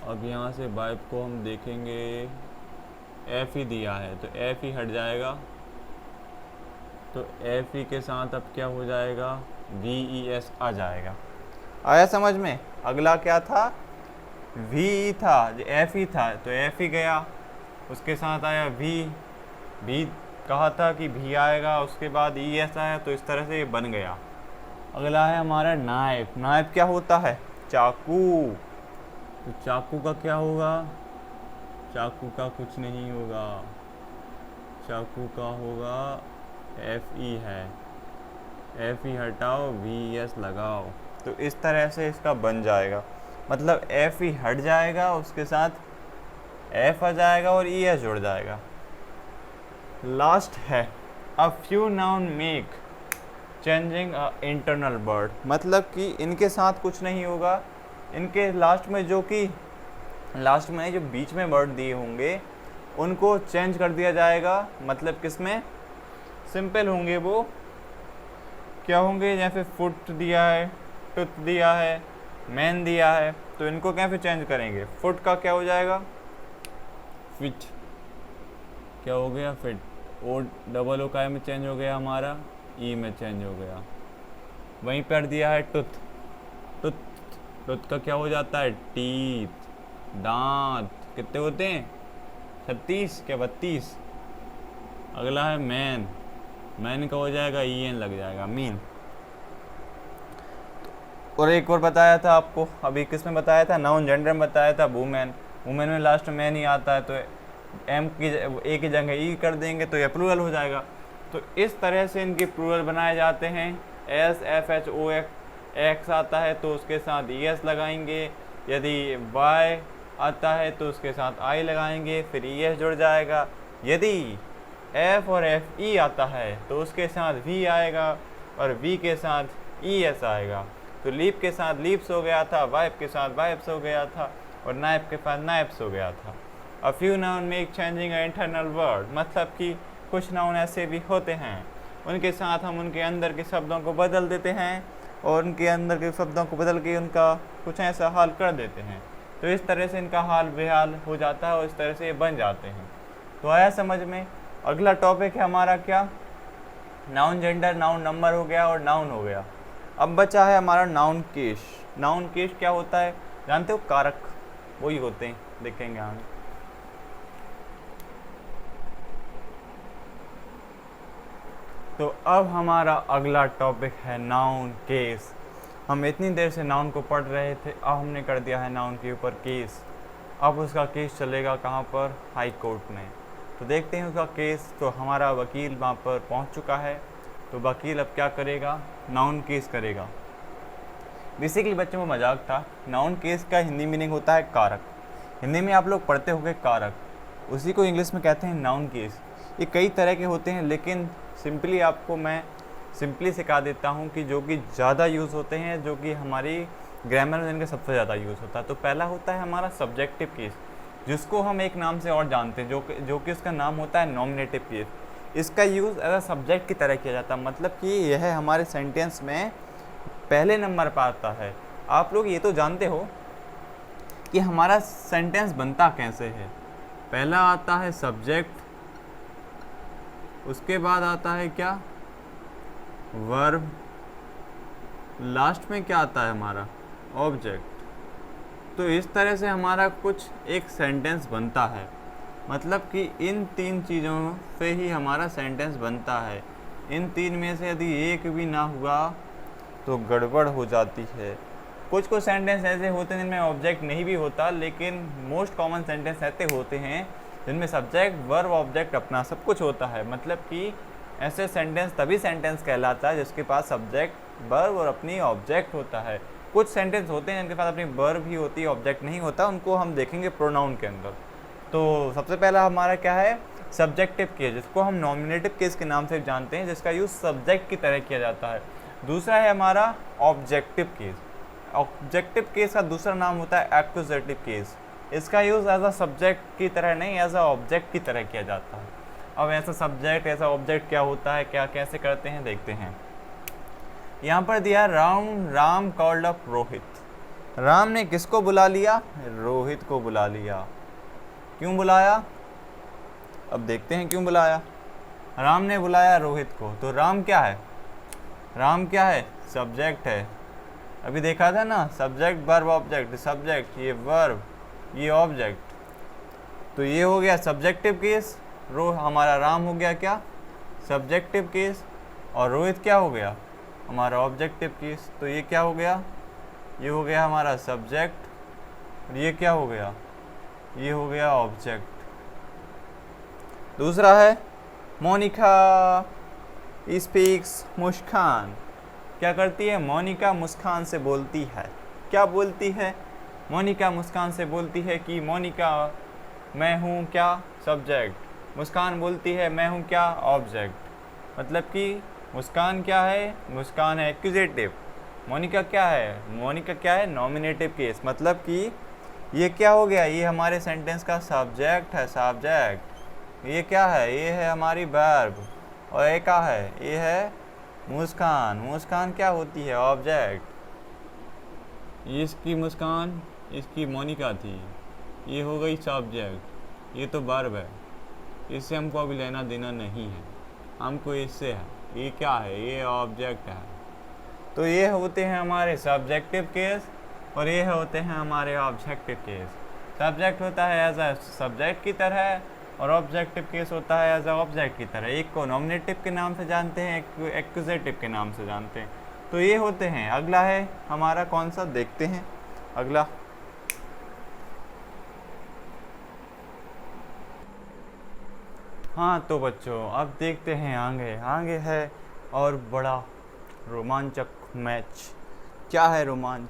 अब यहाँ से वाइप को हम देखेंगे, एफ ही दिया है तो एफ ही हट जाएगा। तो एफ ही के साथ अब क्या हो जाएगा, वी ई एस आ जाएगा। आया समझ में। अगला क्या था, वी ई था, एफ ही था तो एफ ही गया, उसके साथ आया भी कहा था कि भी आएगा, उसके बाद ई एस आया, तो इस तरह से ये बन गया। अगला है हमारा नाइफ। नाइफ क्या होता है, चाकू। तो चाकू का क्या होगा, चाकू का कुछ नहीं होगा, चाकू का होगा एफ ई है, एफ ई हटाओ वी एस लगाओ। तो इस तरह से इसका बन जाएगा। मतलब एफ ई हट जाएगा, उसके साथ एफ आ जाएगा और ई एस जुड़ जाएगा। लास्ट है a few noun make changing a internal word. मतलब कि इनके साथ कुछ नहीं होगा, इनके लास्ट में जो बीच में वर्ड दिए होंगे उनको चेंज कर दिया जाएगा। मतलब किसमें, सिंपल होंगे वो, क्या होंगे, जैसे फुट दिया है, टुथ दिया है, मैन दिया है, तो इनको कैसे चेंज करेंगे। फुट का क्या हो जाएगा, फिट, क्या हो गया, फिट। ओ डबल ओ का में चेंज हो गया हमारा, ई में चेंज हो गया। वहीं पर दिया है टुथ, टुथ टुथ का क्या हो जाता है, टीथ, दांत। कितने होते हैं, 36 क्या 32। अगला है मैन, मैन का हो जाएगा ई एन लग जाएगा, मीन। और एक और बताया था आपको, अभी किस में बताया था, नाउन जेंडर में बताया था, वुमेन। वुमेन में लास्ट में मैन ही आता है, तो एम की ए की जगह ई कर देंगे तो ये प्लूरल हो जाएगा। तो इस तरह से इनके प्लूरल बनाए जाते हैं। S F H O X आता है तो उसके साथ ई एस लगाएंगे, यदि वाई आता है तो उसके साथ आई लगाएंगे, फिर ई एस जुड़ जाएगा। यदि एफ और एफ ई आता है तो उसके साथ वी आएगा और वी के साथ ई एस आएगा। तो लीप के साथ लीप्स हो गया था, वाइप के साथ वाइप्स हो गया था और नाइफ के साथ नाइप्स हो गया था। A few noun make changing internal word. मतलब कि कुछ नाउन ऐसे भी होते हैं, उनके साथ हम उनके अंदर के शब्दों को बदल देते हैं और उनके अंदर के शब्दों को बदल के उनका कुछ ऐसा हाल कर देते हैं। तो इस तरह से इनका हाल बेहाल हो जाता है और इस तरह से ये बन जाते हैं। तो आया समझ में। अगला टॉपिक है हमारा क्या, नाउन जेंडर, नाउन नंबर हो गया और नाउन हो गया। अब बचा है हमारा नाउन केस। नाउन केस क्या होता है, जानते हो, कारक वही होते हैं, देखेंगे आगे। तो अब हमारा अगला टॉपिक है नाउन केस। हम इतनी देर से नाउन को पढ़ रहे थे, अब हमने कर दिया है नाउन के ऊपर केस। अब उसका केस चलेगा कहाँ पर, हाई कोर्ट में। तो देखते हैं उसका केस। तो हमारा वकील वहाँ पर पहुँच चुका है। तो वकील अब क्या करेगा, नाउन केस करेगा। बेसिकली बच्चों को मजाक था, नाउन केस का हिंदी मीनिंग होता है कारक। हिंदी में आप लोग पढ़ते होंगे कारक, उसी को इंग्लिश में कहते हैं नाउन केस। ये कई तरह के होते हैं, लेकिन सिंपली आपको मैं सिंपली सिखा देता हूँ कि जो कि ज़्यादा यूज़ होते हैं, जो कि हमारी ग्रामर में इनका सबसे ज़्यादा यूज़ होता है। तो पहला होता है हमारा सब्जेक्टिव केस, जिसको हम एक नाम से और जानते हैं, जो कि इसका नाम होता है नॉमिनेटिव केस। इसका यूज़ एज अ सब्जेक्ट की तरह किया जाता है, मतलब कि यह हमारे सेंटेंस में पहले नंबर पर आता है। आप लोग ये तो जानते हो कि हमारा सेंटेंस बनता कैसे है। पहला आता है सब्जेक्ट, उसके बाद आता है क्या, वर्ब, लास्ट में क्या आता है हमारा, ऑब्जेक्ट। तो इस तरह से हमारा कुछ एक सेंटेंस बनता है, मतलब कि इन तीन चीज़ों से ही हमारा सेंटेंस बनता है। इन तीन में से यदि एक भी ना हुआ तो गड़बड़ हो जाती है। कुछ सेंटेंस ऐसे होते हैं जिनमें ऑब्जेक्ट नहीं भी होता, लेकिन मोस्ट कॉमन सेंटेंस ऐसे होते हैं जिनमें सब्जेक्ट, वर्ब, ऑब्जेक्ट अपना सब कुछ होता है। मतलब कि ऐसे सेंटेंस तभी सेंटेंस कहलाता है जिसके पास सब्जेक्ट, वर्ब और अपनी ऑब्जेक्ट होता है। कुछ सेंटेंस होते हैं जिनके पास अपनी वर्ब भी होती है, ऑब्जेक्ट नहीं होता, उनको हम देखेंगे प्रोनाउन के अंदर। तो सबसे पहला हमारा क्या है, सब्जेक्टिव केस, जिसको हम नॉमिनेटिव केस के नाम से जानते हैं, जिसका यूज़ सब्जेक्ट की तरह किया जाता है। दूसरा है हमारा ऑब्जेक्टिव केस। ऑब्जेक्टिव केस का दूसरा नाम होता है एक्यूजेटिव केस। इसका यूज़ एज अ सब्जेक्ट की तरह नहीं, एज अ ऑब्जेक्ट की तरह किया जाता है। अब ऐसा सब्जेक्ट, ऐसा ऑब्जेक्ट क्या होता है, क्या कैसे करते हैं, देखते हैं। यहाँ पर दिया राम कॉल्ड अप रोहित। राम ने किसको बुला लिया, रोहित को बुला लिया। क्यों बुलाया, अब देखते हैं क्यों बुलाया। राम ने बुलाया रोहित को, तो राम क्या है, राम क्या है, सब्जेक्ट है। अभी देखा था ना, सब्जेक्ट वर्ब ऑब्जेक्ट, सब्जेक्ट ये वर्ब ये ऑब्जेक्ट। तो ये हो गया सब्जेक्टिव केस। हमारा राम हो गया क्या, सब्जेक्टिव केस, और रोहित क्या हो गया, हमारा ऑब्जेक्टिव केस। तो ये क्या हो गया, ये हो गया हमारा सब्जेक्ट, और ये क्या हो गया, ये हो गया ऑब्जेक्ट। दूसरा है मोनिका स्पीक्स मुस्कान। क्या करती है, मोनिका मुस्कान से बोलती है। क्या बोलती है, मोनिका मुस्कान से बोलती है कि मोनिका मैं हूँ क्या, सब्जेक्ट। मुस्कान बोलती है मैं हूँ क्या, ऑब्जेक्ट। मतलब कि मुस्कान क्या है, मुस्कान है एक्यूजेटिव, मोनिका क्या है, मोनिका क्या है, नॉमिनेटिव केस। मतलब कि ये क्या हो गया, ये हमारे सेंटेंस का सब्जेक्ट है, सब्जेक्ट। ये क्या है, ये है हमारी वर्ब, और ये क्या है, ये है मुस्कान। मुस्कान क्या होती है, ऑब्जेक्ट। इसकी मुस्कान, इसकी मोनिका थी, ये हो गई सब्जेक्ट, ये तो वर्ब है, इससे हमको अभी लेना देना नहीं है, हमको इससे है। ये क्या है, ये ऑब्जेक्ट है। तो ये होते हैं हमारे सब्जेक्टिव केस, और ये होते हैं हमारे ऑब्जेक्टिव केस। सब्जेक्ट होता है एज अ सब्जेक्ट की तरह, और ऑब्जेक्टिव केस होता है एज अ ऑब्जेक्ट की तरह। एक को नॉमिनेटिव के नाम से जानते हैं, एक एक्यूजेटिव के नाम से जानते हैं। तो ये होते हैं। अगला है हमारा कौन सा, देखते हैं अगला। हाँ तो बच्चों अब देखते हैं आगे है और बड़ा रोमांचक मैच। क्या है रोमांच,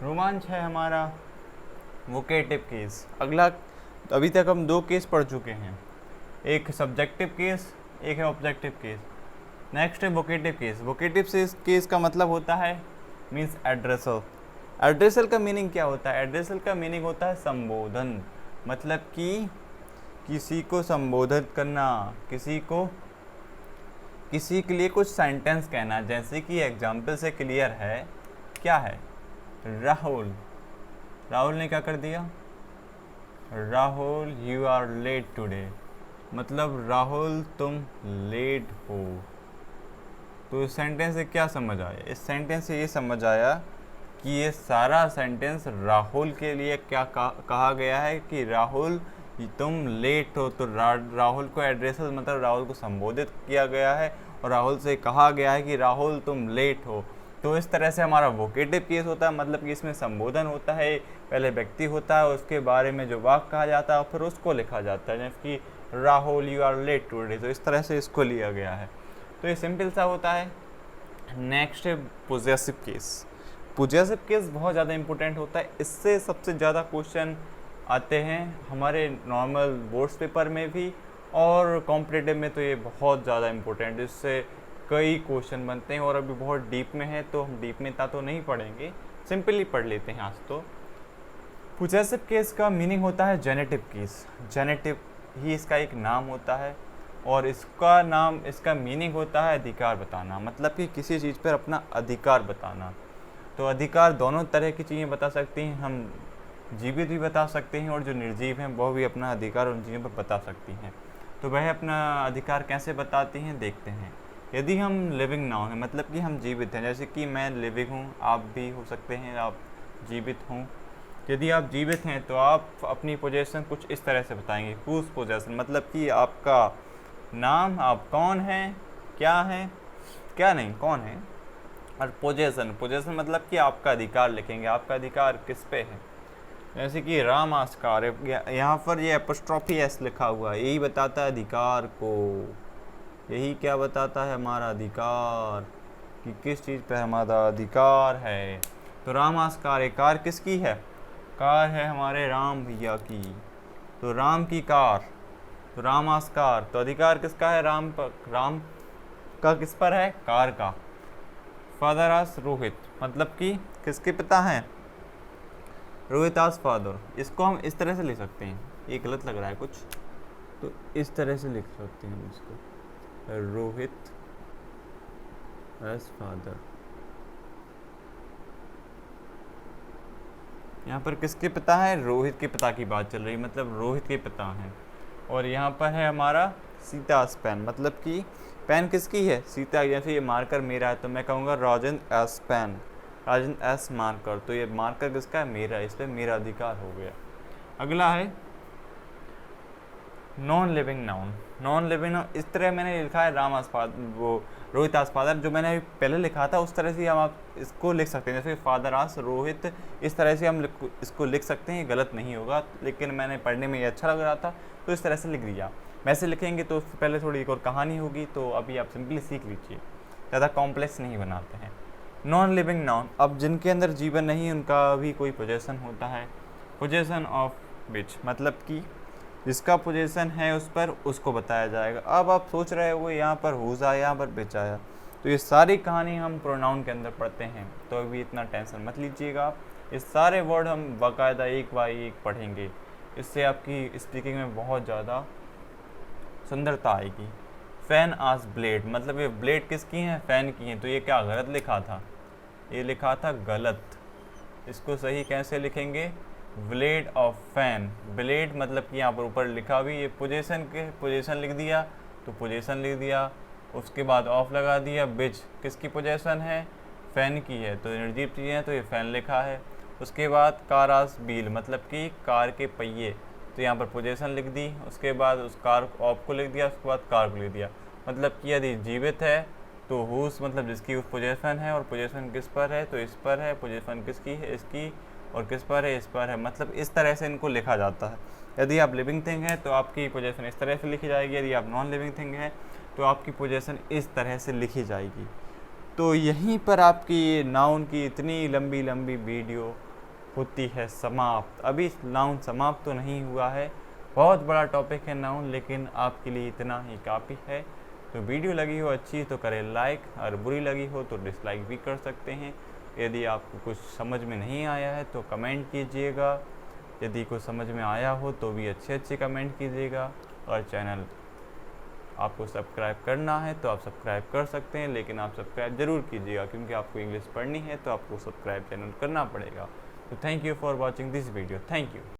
रोमांच है हमारा वोकेटिव केस। अगला, अभी तक हम दो केस पढ़ चुके हैं, एक सब्जेक्टिव केस, एक है ऑब्जेक्टिव केस। नेक्स्ट है वोकेटिव केस। वोकेटिव केस का मतलब होता है मीन्स एड्रेसल। एड्रेसल का मीनिंग क्या होता है, एड्रेसल का मीनिंग होता है संबोधन। मतलब कि किसी को संबोधित करना, किसी के लिए कुछ सेंटेंस कहना। जैसे कि एग्जाम्पल से क्लियर है, क्या है, राहुल, राहुल ने क्या कर दिया, Rahul you are late today, मतलब राहुल तुम लेट हो। तो इस सेंटेंस से क्या समझ आया, इस सेंटेंस से ये समझ आया कि ये सारा सेंटेंस राहुल के लिए क्या कहा गया है कि राहुल तुम लेट हो। तो राहुल को एड्रेसल मतलब राहुल को संबोधित किया गया है, और राहुल से कहा गया है कि राहुल तुम लेट हो। तो इस तरह से हमारा वोकेटिव केस होता है, मतलब कि इसमें संबोधन होता है, पहले व्यक्ति होता है, उसके बारे में जो वाक्य कहा जाता है और फिर उसको लिखा जाता है, जैसे कि Rahul you are late today, तो इस तरह से इसको लिया गया है। तो ये सिंपल सा होता है। नेक्स्ट है पोजेसिव केस। पोजेसिव केस बहुत ज़्यादा इंपॉर्टेंट होता है, इससे सबसे ज़्यादा क्वेश्चन आते हैं हमारे नॉर्मल बोर्ड्स पेपर में भी और कॉम्पिटिटिव में, तो ये बहुत ज़्यादा इम्पोर्टेंट, इससे कई क्वेश्चन बनते हैं और अभी बहुत डीप में है तो हम डीप में इतना तो नहीं पढ़ेंगे, सिंपली पढ़ लेते हैं आज। तो पोजेसिव केस का मीनिंग होता है जेनेटिव केस। जेनेटिव ही इसका एक नाम होता है और इसका मीनिंग होता है अधिकार बताना, मतलब कि किसी चीज़ पर अपना अधिकार बताना। तो अधिकार दोनों तरह की चीज़ें बता सकती हैं, हम जीवित भी बता सकते हैं और जो निर्जीव हैं वो भी अपना अधिकार उन चीज़ों पर बता सकती हैं। तो वह अपना अधिकार कैसे बताती हैं देखते हैं। यदि हम लिविंग नाउन हैं, मतलब कि हम जीवित हैं, जैसे कि मैं लिविंग हूँ, आप भी हो सकते हैं आप जीवित हों। यदि आप जीवित हैं तो आप अपनी पोजीशन कुछ इस तरह से बताएंगे, हुज पोजीशन, मतलब कि आपका नाम, आप कौन हैं, क्या हैं, क्या नहीं कौन है, और पोजीशन मतलब कि आपका अधिकार लिखेंगे, आपका अधिकार किस पे है। जैसे कि राम आस्कार, यहाँ पर ये एपोस्ट्रॉफी एस लिखा हुआ है, यही बताता है अधिकार को, यही क्या बताता है हमारा अधिकार, कि किस चीज़ पे हमारा अधिकार है। तो राम आस्कार, कार किसकी है, कार है हमारे राम भैया की, तो राम की कार, तो राम आस्कार, तो अधिकार किसका है, राम का किस पर है, कार का। फादर आस रोहित, मतलब कि किसके पिता हैं, रोहित आस फादर। इसको हम इस तरह से लिख सकते हैं, ये गलत लग रहा है कुछ, तो इस तरह से लिख सकते हैं इसको, रोहित एस फादर। यहाँ पर किसके पिता है, रोहित के पिता की बात चल रही, मतलब रोहित के पिता हैं। और यहाँ पर है हमारा सीता पेन, मतलब कि पेन किसकी है, सीता। जैसे ये मार्कर मेरा है तो मैं कहूँगा Rajendra S pen, Rajendra S marker, तो ये मार्कर किसका है, मेरा, इसलिए मेरा अधिकार हो गया। अगला है non living noun. Non living noun इस तरह मैंने लिखा है, राम आस्पादर, वो रोहित आस फादर, जो मैंने अभी पहले लिखा था उस तरह से हम आप इसको लिख सकते हैं, जैसे फादर आस रोहित, इस तरह से हम इसको लिख सकते हैं, ये गलत नहीं होगा, लेकिन मैंने पढ़ने में ये अच्छा लग रहा था तो इस तरह से लिख दिया। वैसे लिखेंगे तो उससे पहले थोड़ी एक और कहानी होगी, तो अभी आप सिंपली सीख लीजिए, ज़्यादा कॉम्प्लेक्स नहीं बनाते हैं। नॉन लिविंग नाउन, अब जिनके अंदर जीवन नहीं उनका भी कोई पोजेसन होता है, पोजेसन ऑफ विच, मतलब कि जिसका पोजीशन है उस पर उसको बताया जाएगा। अब आप सोच रहे हो यहाँ पर हुज आया, यहाँ पर बिच आया, तो ये सारी कहानी हम प्रोनाउन के अंदर पढ़ते हैं, तो अभी इतना टेंशन मत लीजिएगा आप, ये सारे वर्ड हम बाकायदा एक बाय एक पढ़ेंगे, इससे आपकी स्पीकिंग में बहुत ज़्यादा सुंदरता आएगी। फैन आस ब्लेड, मतलब ये ब्लेड किसकी हैं, फैन की हैं, तो ये क्या गलत लिखा था, ये लिखा था गलत, इसको सही कैसे लिखेंगे, ब्लेड ऑफ फैन। ब्लेड मतलब कि यहाँ पर ऊपर लिखा भी, ये पोजीशन लिख दिया तो पोजीशन लिख दिया, उसके बाद ऑफ लगा दिया। बिच किसकी पोजीशन है, फैन की है, तो निर्जीव चीज़ें हैं तो ये फैन लिखा है। उसके बाद कार आस व्हील, मतलब कि कार के पहिए, तो यहाँ पर पोजीशन लिख दी, उसके बाद उस कार ऑफ को लिख दिया, उसके बाद कार को लिख दिया। मतलब कि यदि जीवित है तो हुस मतलब जिसकी उस पोजीशन है और पोजीशन किस पर है, तो इस पर है, पोजीशन किसकी है, इसकी, और किस पर है, इस पर है, मतलब इस तरह से इनको लिखा जाता है। यदि आप लिविंग थिंग है तो आपकी पोजीशन इस तरह से लिखी जाएगी, यदि आप नॉन लिविंग थिंग है तो आपकी पोजीशन इस तरह से लिखी जाएगी। तो यहीं पर आपकी नाउन की इतनी लंबी लंबी वीडियो होती है समाप्त। अभी नाउन समाप्त तो नहीं हुआ है, बहुत बड़ा टॉपिक है नाउन, लेकिन आपके लिए इतना ही काफ़ी है। तो वीडियो लगी हो अच्छी तो करें लाइक, और बुरी लगी हो तो डिसलाइक भी कर सकते हैं। यदि आपको कुछ समझ में नहीं आया है तो कमेंट कीजिएगा, यदि कुछ समझ में आया हो तो भी अच्छे कमेंट कीजिएगा। और चैनल आपको सब्सक्राइब करना है तो आप सब्सक्राइब कर सकते हैं, लेकिन आप सब्सक्राइब ज़रूर कीजिएगा, क्योंकि आपको इंग्लिश पढ़नी है तो आपको सब्सक्राइब चैनल करना पड़ेगा। तो thank you for watching this video, thank you.